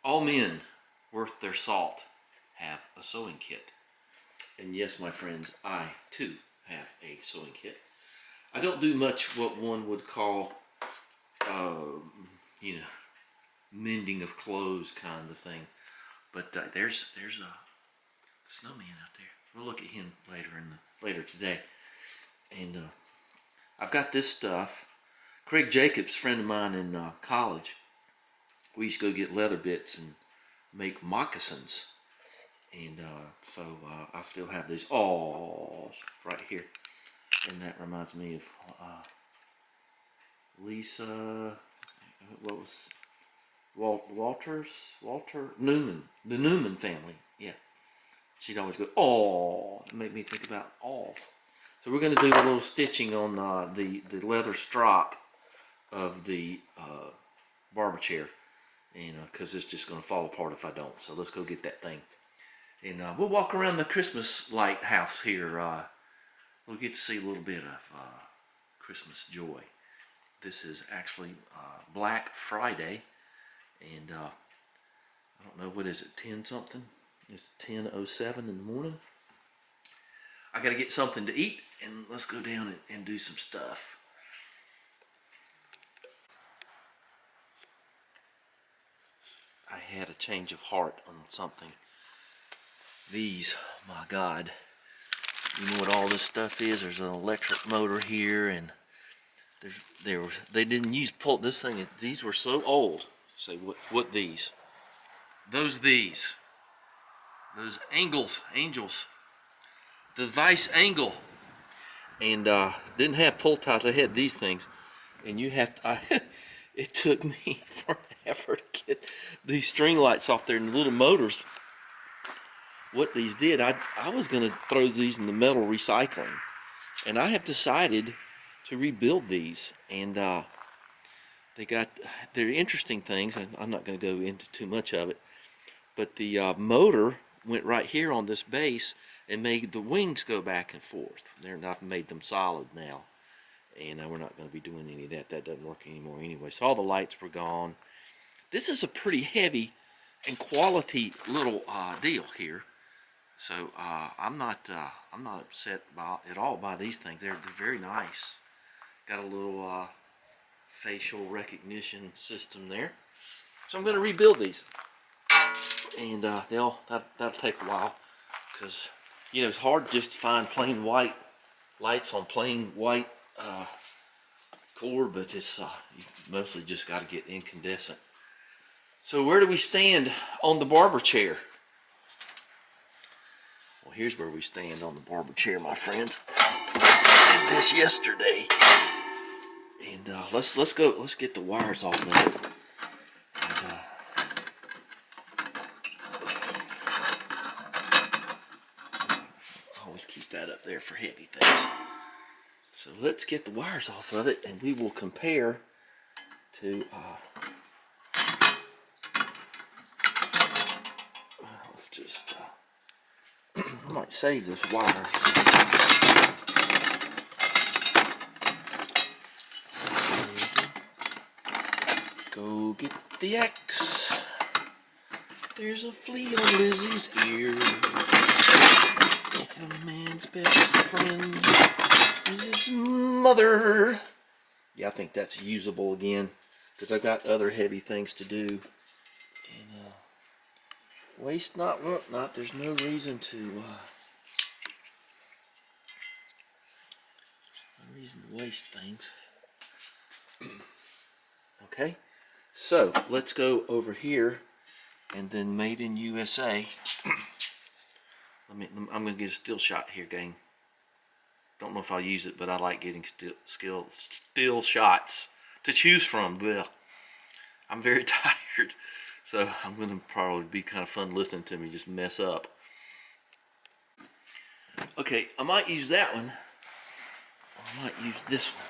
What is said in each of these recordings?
All men worth their salt have a sewing kit. And yes, my friends, I too have a sewing kit. I don't do much what one would call, you know, mending of clothes kind of thing. But there's a snowman out there. We'll look at him later today. And I've got this stuff. Craig Jacobs, friend of mine in college, we used to go get leather bits and make moccasins. And so I still have these awls right here. And that reminds me of Lisa, what was, Walter Newman, the Newman family, yeah. She'd always go, "Oh," it made me think about alls. So we're going to do a little stitching on the leather strop of the barber chair, and because it's just going to fall apart if I don't. So let's go get that thing, and we'll walk around the Christmas lighthouse here. We'll get to see a little bit of Christmas joy. This is actually Black Friday, and I don't know, what is it, 10 something? It's 10:07 in the morning. I gotta get something to eat, and let's go down and do some stuff. I had a change of heart on something. These, my God, you know what all this stuff is? There's an electric motor here, and they didn't use this thing. These were so old. Say what these? Those Engels, the Weiß Engel, and didn't have pull ties. I had these things, and you have to, it took me forever to get these string lights off there and the little motors. What these did, I was going to throw these in the metal recycling, and I have decided to rebuild these, and they're interesting things. I'm not going to go into too much of it, but the motor went right here on this base and made the wings go back and forth. I've made them solid now, and we're not going to be doing any of that. That doesn't work anymore anyway. So all the lights were gone. This is a pretty heavy and quality little deal here. So I'm not upset at all by these things. They're very nice. Got a little facial recognition system there. So I'm going to rebuild these. And that'll take a while, because it's hard just to find plain white lights on plain white cord, but it's you mostly just got to get incandescent. So where do we stand on the barber chair? Well, here's where we stand on the barber chair, my friends. I did this yesterday, and let's go. Let's get the wires off of it. Keep that up there for heavy things. So let's get the wires off of it, and we will compare to let's just I might save this wire. Go get the axe. There's a flea on Lizzie's ear. A man's best friend is his mother. Yeah, I think that's usable again, because I've got other heavy things to do. And waste not, want not. There's no reason to waste things. Okay, so let's go over here, and then Made in USA. I'm going to get a still shot here, gang. Don't know if I'll use it, but I like getting still shots to choose from. Well, I'm very tired, so I'm going to probably be kind of fun listening to me just mess up. Okay, I might use that one, or I might use this one.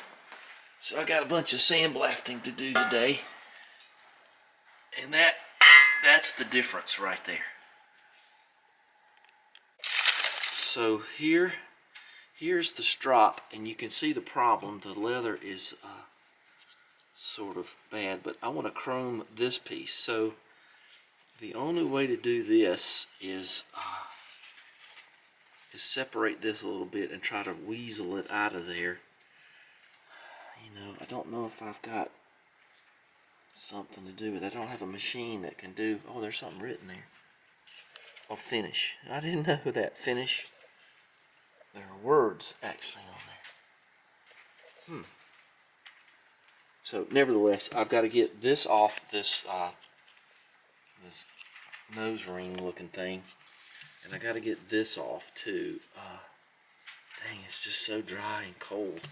So I got a bunch of sandblasting to do today, and that's the difference right there. So here's the strop, and you can see the problem. The leather is sort of bad, but I want to chrome this piece. So The only way to do this is separate this a little bit and try to weasel it out of there. You know, I don't know if I've got something to do with it. I don't have a machine that can do. Oh, there's something written there. Oh, finish. I didn't know that. Finish. There are words actually on there. So, nevertheless, I've got to get this off this this nose ring looking thing, and I got to get this off too. Dang, it's just so dry and cold.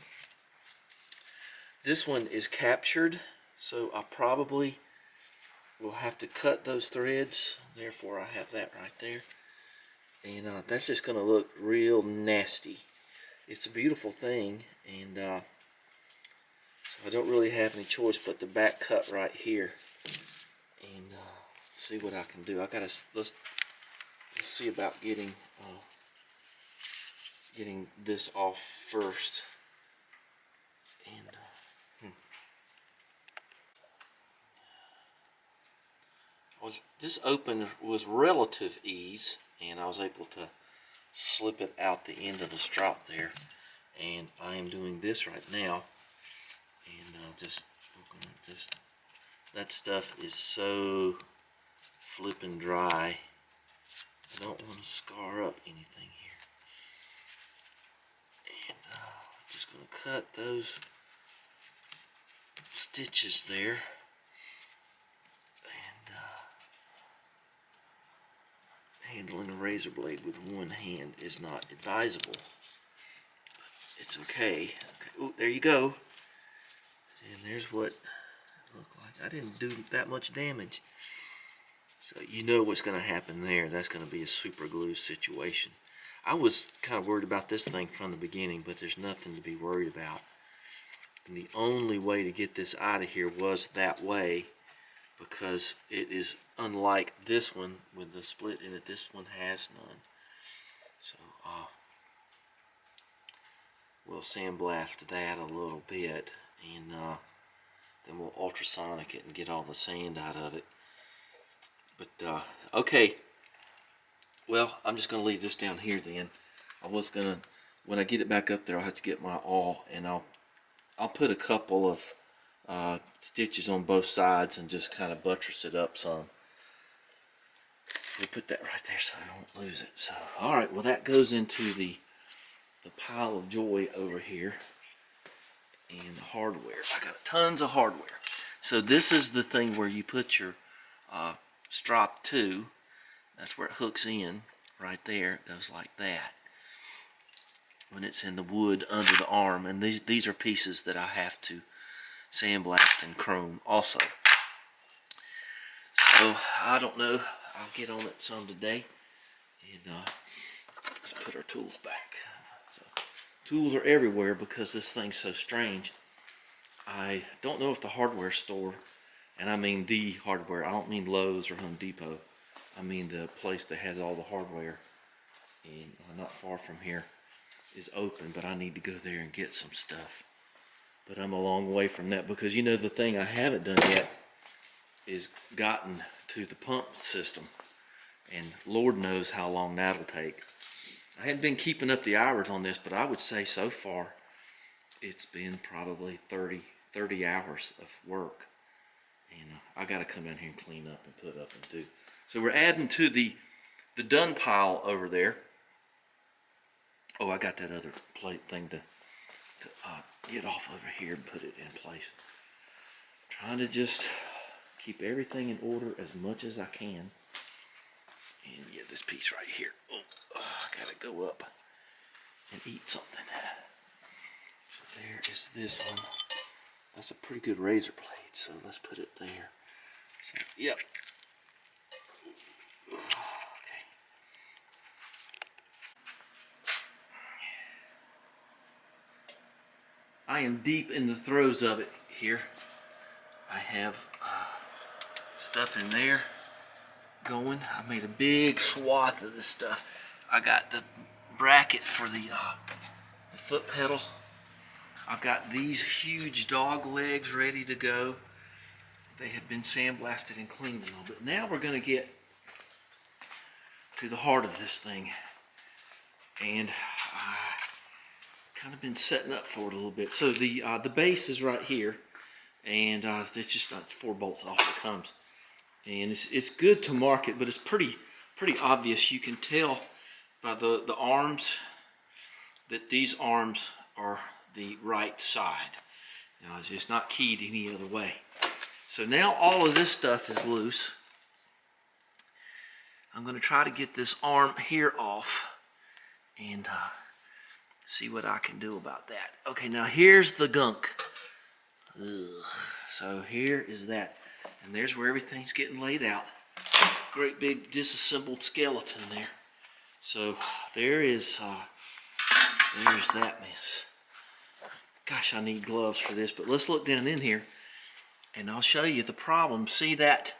This one is captured, so I probably will have to cut those threads. Therefore, I have that right there. And that's just going to look real nasty. It's a beautiful thing, and so I don't really have any choice but to back cut right here and see what I can do. I gotta let's see about getting this off first. And this open was relative ease, and I was able to slip it out the end of the strap there. And I am doing this right now, and just that stuff is so flippin' dry. I don't want to scar up anything here. And just going to cut those stitches there. And handling a razor blade with one hand is not advisable. It's okay. Oh, there you go. And there's what it looked like. I didn't do that much damage. So you know what's going to happen there. That's going to be a super glue situation. I was kind of worried about this thing from the beginning, but there's nothing to be worried about. And the only way to get this out of here was that way, because it is unlike this one with the split in it. This one has none. So we'll sandblast that a little bit, and then we'll ultrasonic it and get all the sand out of it. But okay, well, I'm just going to leave this down here then. I was going to, when I get it back up there, I'll have to get my awl, and I'll put a couple of stitches on both sides and just kind of buttress it up some. So we put that right there so I won't lose it. So, alright, well, that goes into the pile of joy over here, and the hardware. I got tons of hardware. So this is the thing where you put your strop 2. That's where it hooks in right there. It goes like that when it's in the wood under the arm. And these are pieces that I have to sandblast and chrome also. So I don't know, I'll get on it some today. And let's put our tools back. So tools are everywhere because this thing's so strange. I don't know if the hardware store, and I mean the hardware, I don't mean Lowe's or Home Depot, I mean the place that has all the hardware, and not far from here, is open, but I need to go there and get some stuff. But I'm a long way from that, because you know the thing I haven't done yet is gotten to the pump system, and Lord knows how long that'll take. I haven't been keeping up the hours on this, but I would say so far it's been probably 30 hours of work. And I got to come in here and clean up and put up and do. So we're adding to the done pile over there. Oh, I got that other plate thing to get off over here and put it in place. Trying to just keep everything in order as much as I can. And yeah, this piece right here. Oh, I got to go up and eat something. So there is this one. That's a pretty good razor blade, so let's put it there. So, yep. Okay. I am deep in the throes of it here. I have stuff in there going. I made a big swath of this stuff. I got the bracket for the foot pedal. I've got these huge dog legs ready to go. they have been sandblasted and cleaned a little bit. Now we're going to get to the heart of this thing. And I've kind of been setting up for it a little bit. So the base is right here. And it's just it's 4 bolts off it comes. And it's good to mark it, but it's pretty obvious. You can tell by the arms that these arms are the right side. Now, it's not keyed any other way. So now all of this stuff is loose. I'm going to try to get this arm here off and see what I can do about that. Okay, now here's the gunk. Ugh. So here is that. And there's where everything's getting laid out. Great big disassembled skeleton there. So there's that mess. Gosh, I need gloves for this, but let's look down in here and I'll show you the problem. See that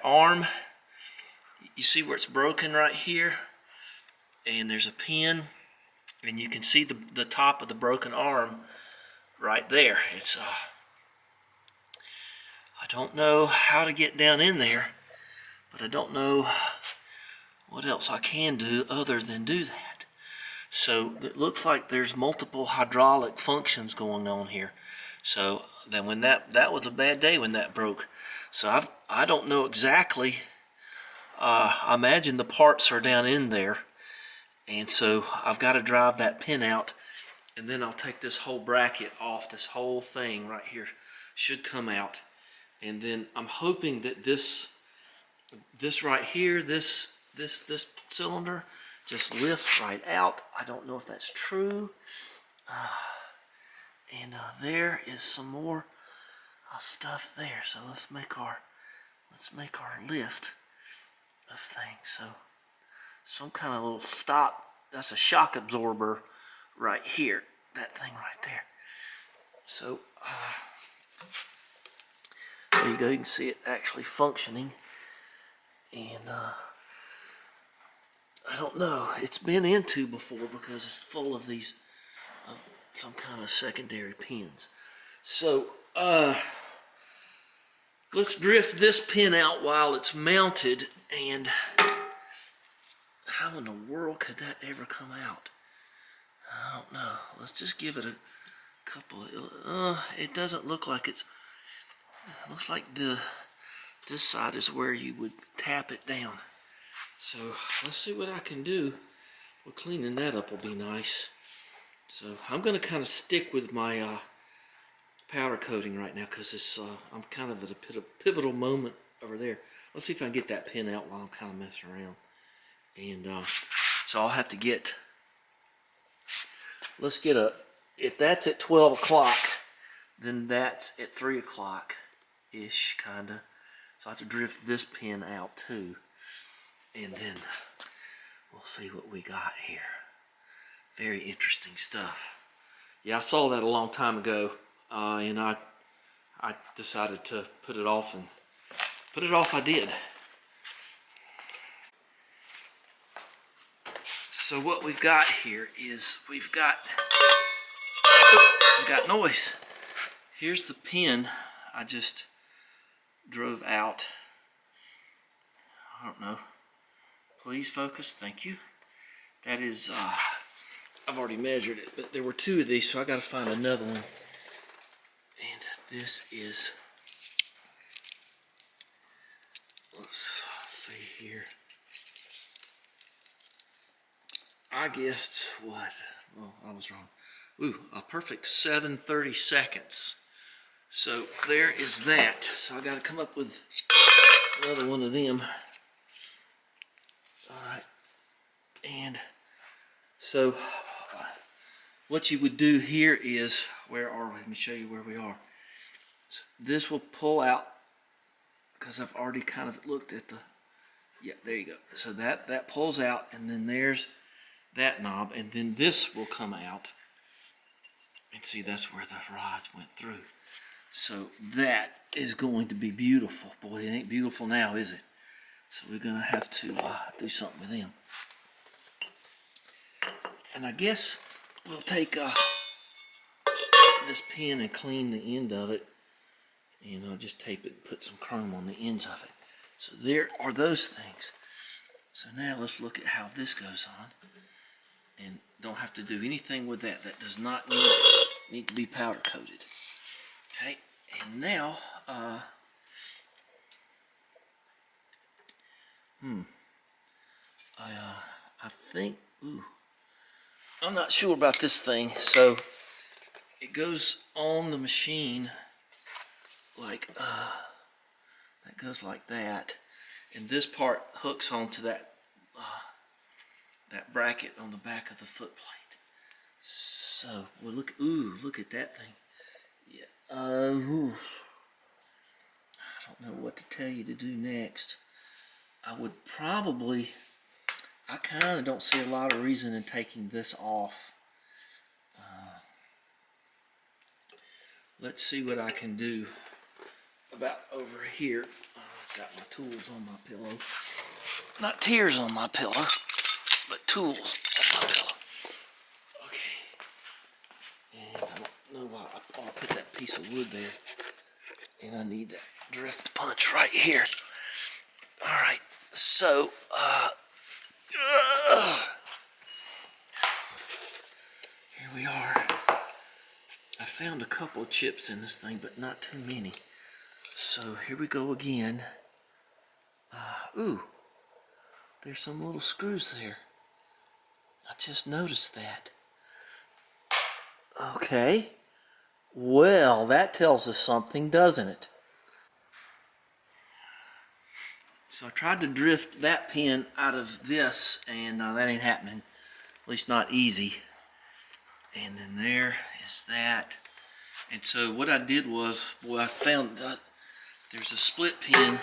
arm? You see where it's broken right here? And there's a pin, and you can see the top of the broken arm right there. It's I don't know how to get down in there, but I don't know what else I can do other than do that. So it looks like there's multiple hydraulic functions going on here. So then when that was a bad day when that broke. So I don't know exactly. I imagine the parts are down in there, and so I've got to drive that pin out, and then I'll take this whole bracket off. This whole thing right here should come out, and then I'm hoping that this right here, this cylinder just lifts right out. I don't know if that's true. And there is some more stuff there. So let's make our list of things. So some kind of little stop. That's a shock absorber right here. That thing right there. So there you go. You can see it actually functioning. And I don't know. It's been into before because it's full of these some kind of secondary pins. So let's drift this pin out while it's mounted. And how in the world could that ever come out? I don't know. Let's just give it a couple of. It doesn't look like it's. It looks like this side is where you would tap it down. So let's see what I can do. Well, cleaning that up will be nice. So I'm going to kind of stick with my powder coating right now because it's I'm kind of at a pivotal moment over there. Let's see if I can get that pin out while I'm kind of messing around. And so I'll have to get. Let's get if that's at 12 o'clock, then that's at 3 o'clock ish, kind of. So I have to drift this pin out too. And then we'll see what we got here. Very interesting stuff. Yeah, I saw that a long time ago, and I decided to put it off, and put it off I did. So what we've got here is we've got noise. Here's the pin I just drove out. I don't know. Please focus, thank you. That is, I've already measured it, but there were 2 of these, so I got to find another one. And this is, let's see here. I guessed what? Oh, I was wrong. Ooh, a perfect 7/30 seconds. So there is that. So I got to come up with another one of them. Alright, and so what you would do here is, where are we? Let me show you where we are. So this will pull out, because I've already kind of looked at the, yeah, there you go. So that pulls out, and then there's that knob, and then this will come out. And see, that's where the rods went through. So that is going to be beautiful. Boy, it ain't beautiful now, is it? So we're going to have to do something with them. And I guess we'll take this pin and clean the end of it. and I'll just tape it and put some chrome on the ends of it. So there are those things. So now let's look at how this goes on, and don't have to do anything with that. That does not need to be powder coated. Okay, and now I think, I'm not sure about this thing. So it goes on the machine like that goes like that, and this part hooks onto that that bracket on the back of the foot plate. So we'll look at that thing. Yeah. I don't know what to tell you to do next. I would probably, I kind of don't see a lot of reason in taking this off. Let's see what I can do about over here. I've got my tools on my pillow. Not tears on my pillow, but tools on my pillow. Okay. And I don't know why. I'll put that piece of wood there. And I need that drift punch right here. Alright, so, here we are. I found a couple of chips in this thing, but not too many. So here we go again. There's some little screws there. I just noticed that. Okay. Well, that tells us something, doesn't it? So I tried to drift that pin out of this, and that ain't happening. At least not easy. And then there is that. And so what I did was, boy, I found there's a split pin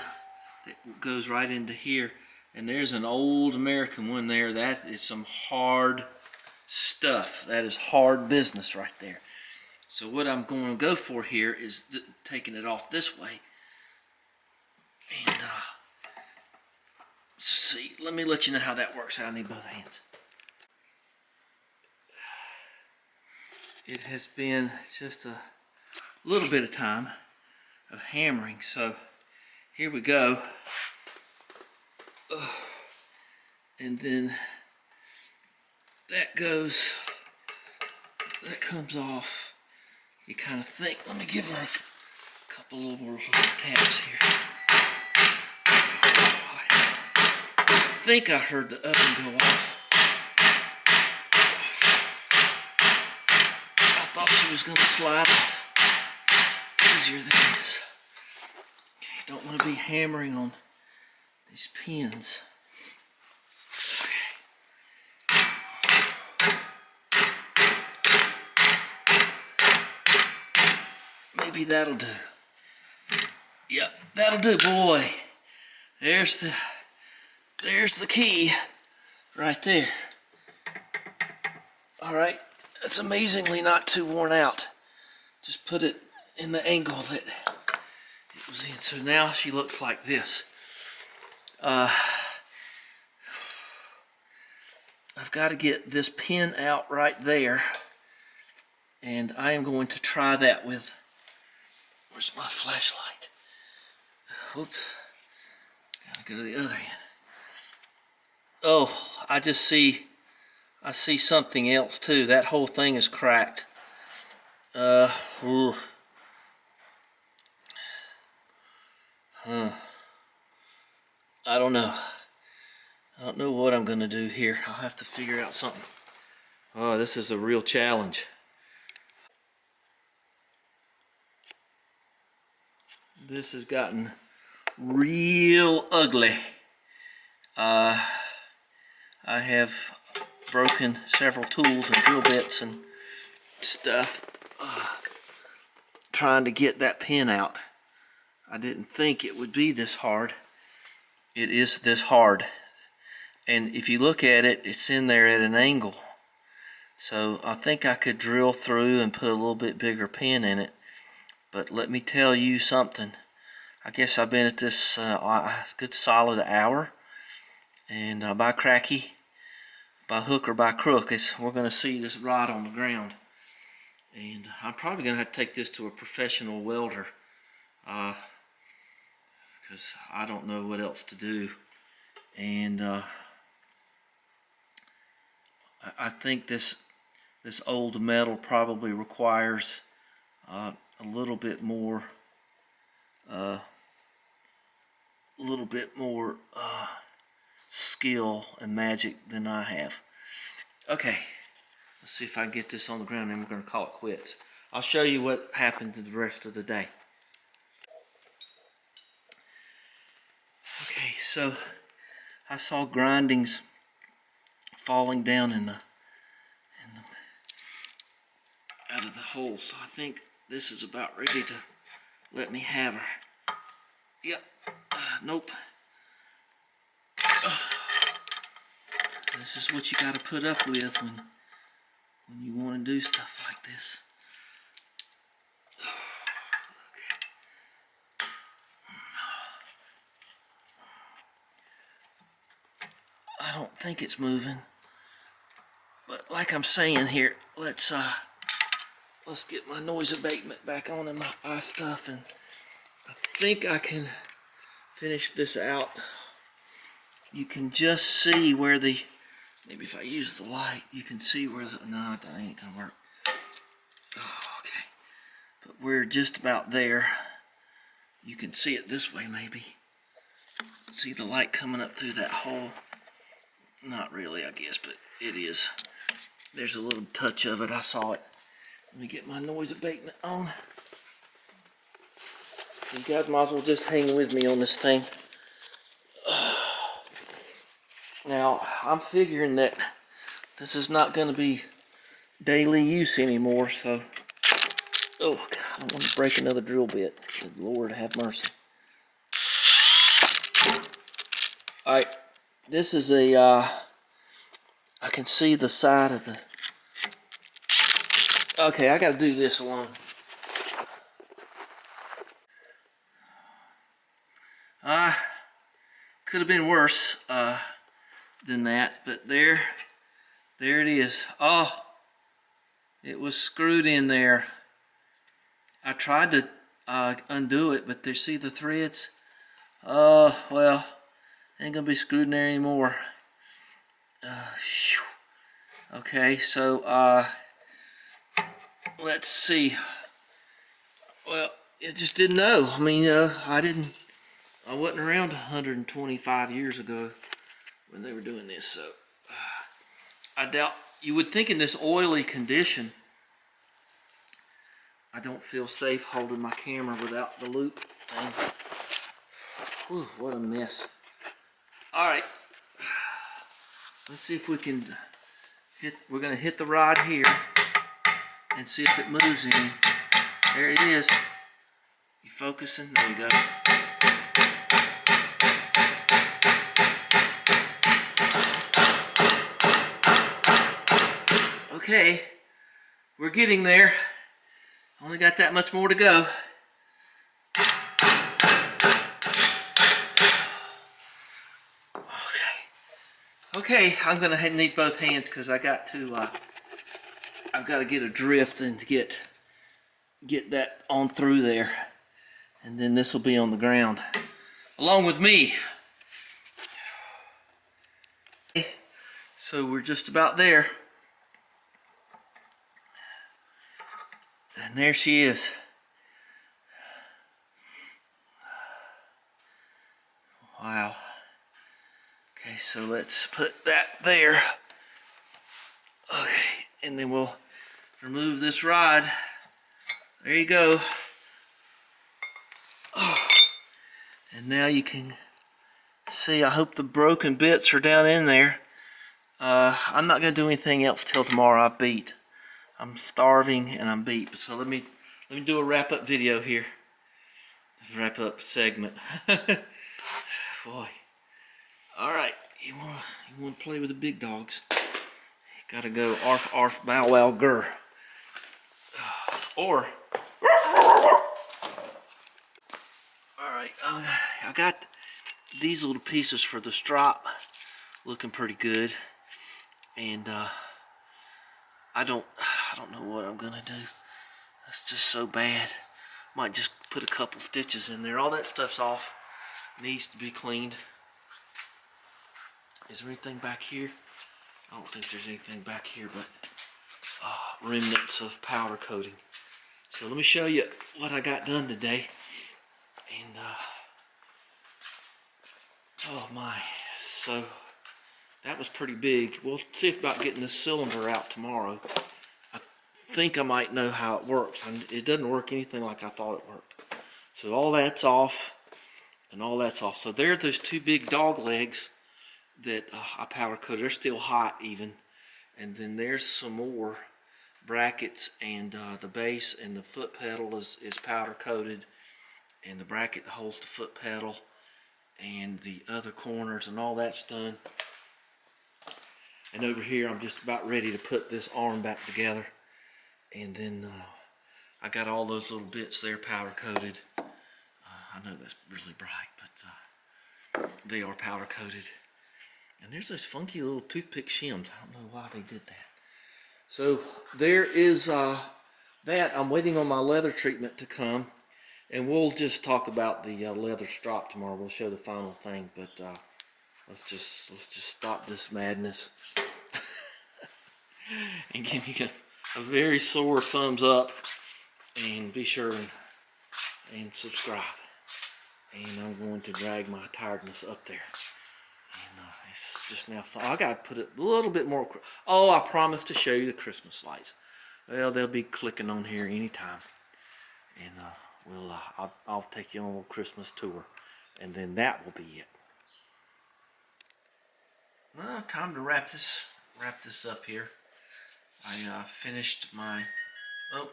that goes right into here, and there's an old American one there. That is some hard stuff. That is hard business right there. So what I'm going to go for here is taking it off this way. And see, let me let you know how that works out. I need both hands. It has been just a little bit of time of hammering, so here we go. And then that comes off. You kind of think, let me give her a couple little more taps here. I think I heard the oven go off. I thought she was going to slide off easier than this. Okay, don't want to be hammering on these pins. Maybe that'll do. Yep, that'll do, boy. There's the key right there. All right, it's amazingly not too worn out. Just put it in the angle that it was in. So now she looks like this. I've got to get this pin out right there, and I am going to try that with, where's my flashlight? Oops, gotta go to the other end. Oh, I see something else too. That whole thing is cracked. I don't know. I don't know what I'm gonna do here. I'll have to figure out something. Oh, this is a real challenge. This has gotten real ugly. I have broken several tools and drill bits and stuff trying to get that pin out. I didn't think it would be this hard. It is this hard. And if you look at it, it's in there at an angle. So I think I could drill through and put a little bit bigger pin in it. But let me tell you something. I guess I've been at this a good solid hour. And by cracky, by hook or by crook, we're going to see this rod on the ground. And I'm probably going to have to take this to a professional welder because I don't know what else to do. And I think this old metal probably requires a little bit more skill and magic than I have. Okay, let's see if I can get this on the ground, and we're going to call it quits. I'll show you what happened to the rest of the day. Okay, so I saw grindings falling down out of the hole, so I think this is about ready to let me have her. Yep. Nope. This is what you got to put up with when you want to do stuff like this. I don't think it's moving, but like I'm saying here, let's get my noise abatement back on in my stuff, and I think I can finish this out. You can just see where maybe if I use the light, you can see where no, that ain't gonna work. Oh, okay, but we're just about there. You can see it this way, maybe. See the light coming up through that hole? Not really, I guess, but it is. There's a little touch of it. I saw it. Let me get my noise abatement on. You guys might as well just hang with me on this thing. Now, I'm figuring that this is not going to be daily use anymore, so... Oh, God, I don't want to break another drill bit. Good Lord, have mercy. Alright, this is I can see the side of the... Okay, I got to do this alone. Could have been worse than that, but there it is. Oh, it was screwed in there. I tried to undo it, but see the threads? Well, ain't gonna be screwed in there anymore. Okay, so let's see. Well, it just didn't know. I mean, I wasn't around 125 years ago when they were doing this, so I doubt, you would think in this oily condition, I don't feel safe holding my camera without the loop thing. Whew, what a mess. Alright, let's see if we can we're going to hit the rod here and see if it moves any. There it is. You focusing? There you go. Okay, we're getting there. Only got that much more to go. Okay, I'm gonna need both hands because I've got to get a drift and get that on through there, and then this will be on the ground along with me. So we're just about there. And there she is. Wow. Okay, so let's put that there. Okay, and then we'll remove this rod. There you go. Oh. And now you can see, I hope the broken bits are down in there. I'm not going to do anything else till tomorrow. I'm beat. I'm starving and I'm beat. So let me do a wrap-up video here. Wrap-up segment. Boy. Alright, you wanna play with the big dogs. You gotta go arf arf bow wow grr. Or alright, I got these little pieces for the strop looking pretty good. And I don't know what I'm gonna do. That's just so bad. Might just put a couple stitches in there. All that stuff's off. Needs to be cleaned. Is there anything back here? I don't think there's anything back here but remnants of powder coating. So let me show you what I got done today. And oh my, so that was pretty big. We'll see about getting this cylinder out tomorrow. I think I might know how it works. It doesn't work anything like I thought it worked. So all that's off, and all that's off. So there are those two big dog legs that I powder coated. They're still hot even. And then there's some more brackets, and the base and the foot pedal is powder coated, and the bracket that holds the foot pedal and the other corners and all that's done. And over here I'm just about ready to put this arm back together, and then I got all those little bits there powder coated. I know that's really bright, but they are powder coated. And there's those funky little toothpick shims. I don't know why they did that. So there is that. I'm waiting on my leather treatment to come, and we'll just talk about the leather strop tomorrow. We'll show the final thing, but let's just stop this madness and give me a very sore thumbs up, and be sure and subscribe. And I'm going to drag my tiredness up there. And it's just now, so I got to put it a little bit more. Oh, I promised to show you the Christmas lights. Well, they'll be clicking on here anytime. And I'll take you on a little Christmas tour. And then that will be it. Well, time to wrap this up here. I finished my, that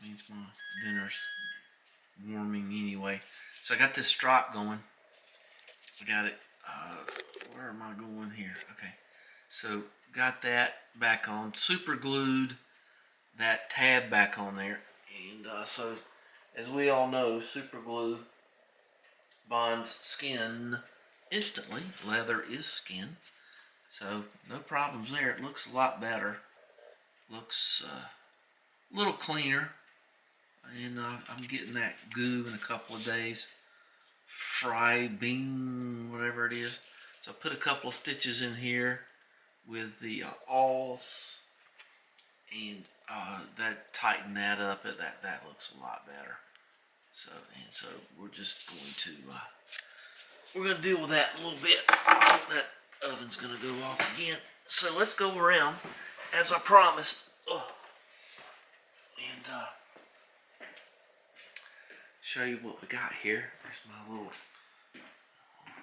means my dinner's warming anyway. So I got this strop going. I got it, where am I going here? Okay, so got that back on, super glued that tab back on there. And so as we all know, super glue bonds skin instantly. Leather is skin, so no problems there. It looks a lot better, looks a little cleaner, and I'm getting that goo in a couple of days. Fried bean, whatever it is. So I put a couple of stitches in here with the awls, and that tightened that up. That looks a lot better. So we're just going to deal with that a little bit. That oven's gonna go off again. So let's go around as I promised. And show you what we got here. There's my little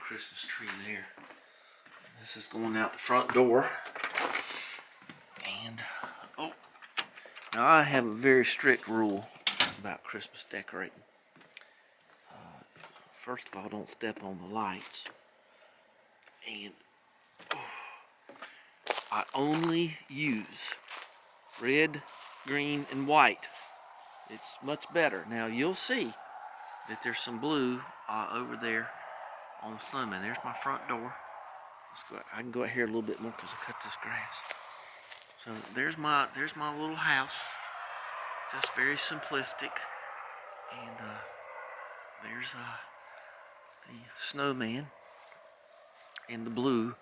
Christmas tree there. And this is going out the front door. And now I have a very strict rule about Christmas decorating. First of all, don't step on the lights. And I only use red, green, and white. It's much better. Now you'll see that there's some blue over there on the Snowman. There's my front door. Let's go. I can go out here a little bit more because I cut this grass. So there's my little house, just very simplistic. And there's the snowman, and the blue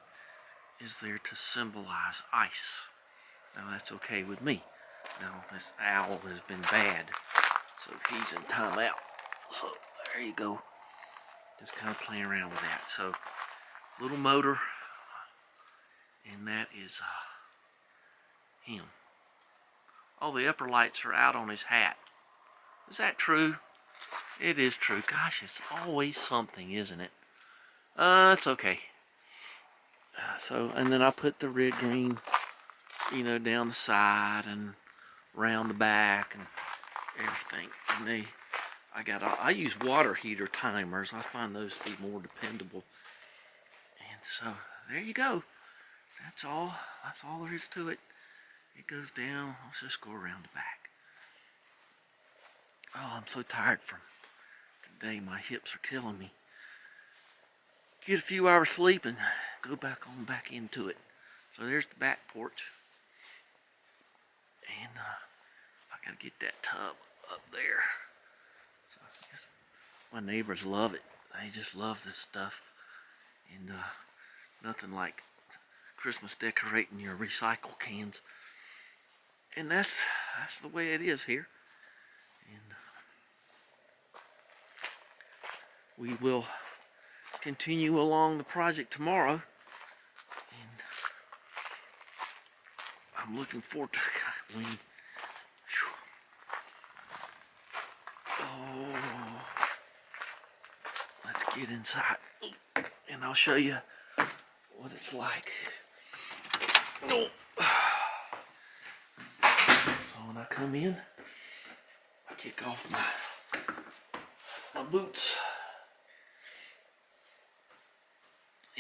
is there to symbolize ice. Now that's okay with me. Now this owl has been bad, so he's in timeout. So there you go. Just kind of playing around with that. So little motor, and that is him. Oh, the upper lights are out on his hat. Is that true? It is true. Gosh, it's always something, isn't it? It's okay. So, and then I put the red, green, down the side and around the back and everything. And I use water heater timers. I find those to be more dependable. And so there you go. That's all there is to it. It goes down. Let's just go around the back. Oh, I'm so tired from today. My hips are killing me. Get a few hours sleep and go back into it. So there's the back porch. And I gotta get that tub up there. So I guess my neighbors love it. They just love this stuff. And nothing like Christmas decorating your recycle cans. And that's the way it is here. And we will continue along the project tomorrow. And I'm looking forward to wind. Whew. Oh, let's get inside and I'll show you what it's like. Oh. So when I come in, I kick off my boots,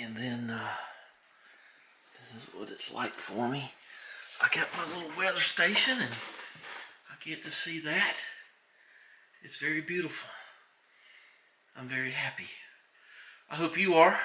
and then this is what it's like for me. I got my little weather station, and I get to see that. It's very beautiful. I'm very happy. I hope you are.